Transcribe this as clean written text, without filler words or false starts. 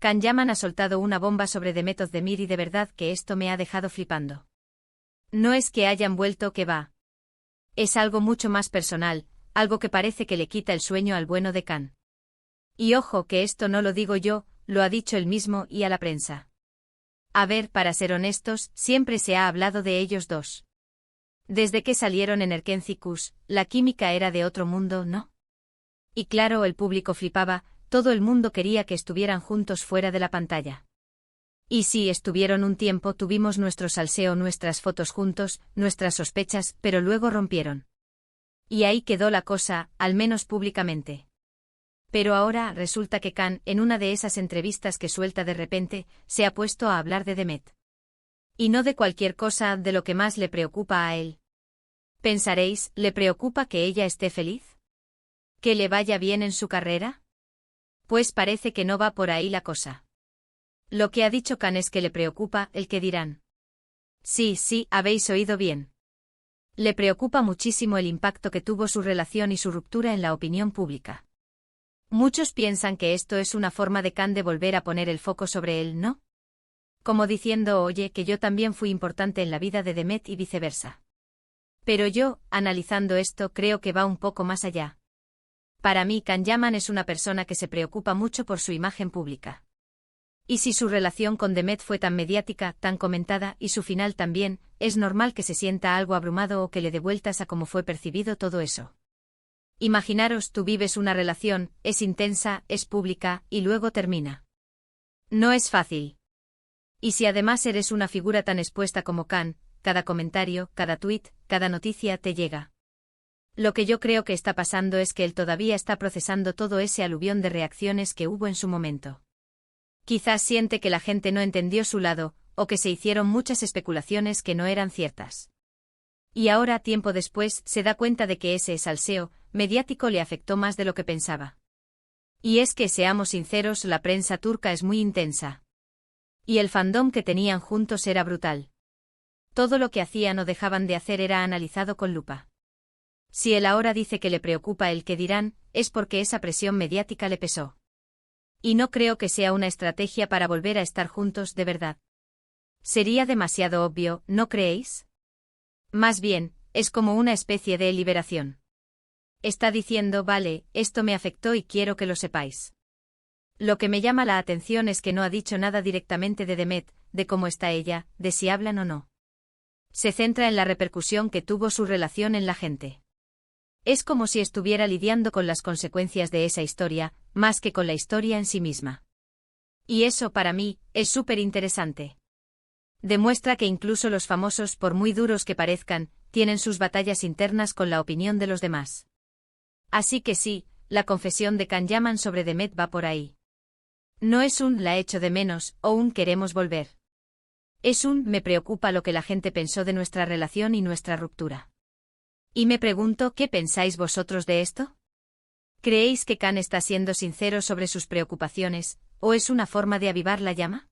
Can Yaman ha soltado una bomba sobre Demet Özdemir y de verdad que esto me ha dejado flipando. No es que hayan vuelto, que va. Es algo mucho más personal, algo que parece que le quita el sueño al bueno de Can. Y ojo que esto no lo digo yo, lo ha dicho él mismo y a la prensa. A ver, para ser honestos, siempre se ha hablado de ellos dos. Desde que salieron en Erkenci Kuş, la química era de otro mundo, ¿no? Y claro, el público flipaba, todo el mundo quería que estuvieran juntos fuera de la pantalla. Y sí, estuvieron un tiempo, tuvimos nuestro salseo, nuestras fotos juntos, nuestras sospechas, pero luego rompieron. Y ahí quedó la cosa, al menos públicamente. Pero ahora resulta que Can, en una de esas entrevistas que suelta de repente, se ha puesto a hablar de Demet. Y no de cualquier cosa, de lo que más le preocupa a él. Pensaréis, ¿le preocupa que ella esté feliz? ¿Que le vaya bien en su carrera? Pues parece que no va por ahí la cosa. Lo que ha dicho Can es que le preocupa el que dirán. Sí, habéis oído bien. Le preocupa muchísimo el impacto que tuvo su relación y su ruptura en la opinión pública. Muchos piensan que esto es una forma de Can de volver a poner el foco sobre él, ¿no? Como diciendo, oye, que yo también fui importante en la vida de Demet y viceversa. Pero yo, analizando esto, creo que va un poco más allá. Para mí, Can Yaman es una persona que se preocupa mucho por su imagen pública. Y si su relación con Demet fue tan mediática, tan comentada, y su final también, es normal que se sienta algo abrumado o que le dé vueltas a cómo fue percibido todo eso. Imaginaros, tú vives una relación, es intensa, es pública, y luego termina. No es fácil. Y si además eres una figura tan expuesta como Can, cada comentario, cada tuit, cada noticia te llega. Lo que yo creo que está pasando es que él todavía está procesando todo ese aluvión de reacciones que hubo en su momento. Quizás siente que la gente no entendió su lado, o que se hicieron muchas especulaciones que no eran ciertas. Y ahora, tiempo después, se da cuenta de que ese salseo mediático le afectó más de lo que pensaba. Y es que, seamos sinceros, la prensa turca es muy intensa. Y el fandom que tenían juntos era brutal. Todo lo que hacían o dejaban de hacer era analizado con lupa. Si él ahora dice que le preocupa el que dirán, es porque esa presión mediática le pesó. Y no creo que sea una estrategia para volver a estar juntos de verdad. Sería demasiado obvio, ¿no creéis? Más bien, es como una especie de liberación. Está diciendo, vale, esto me afectó y quiero que lo sepáis. Lo que me llama la atención es que no ha dicho nada directamente de Demet, de cómo está ella, de si hablan o no. Se centra en la repercusión que tuvo su relación en la gente. Es como si estuviera lidiando con las consecuencias de esa historia, más que con la historia en sí misma. Y eso, para mí, es súper interesante. Demuestra que incluso los famosos, por muy duros que parezcan, tienen sus batallas internas con la opinión de los demás. Así que sí, la confesión de Can Yaman sobre Demet va por ahí. No es un la echo de menos o un queremos volver. Es un me preocupa lo que la gente pensó de nuestra relación y nuestra ruptura. Y me pregunto, ¿qué pensáis vosotros de esto? ¿Creéis que Can está siendo sincero sobre sus preocupaciones, o es una forma de avivar la llama?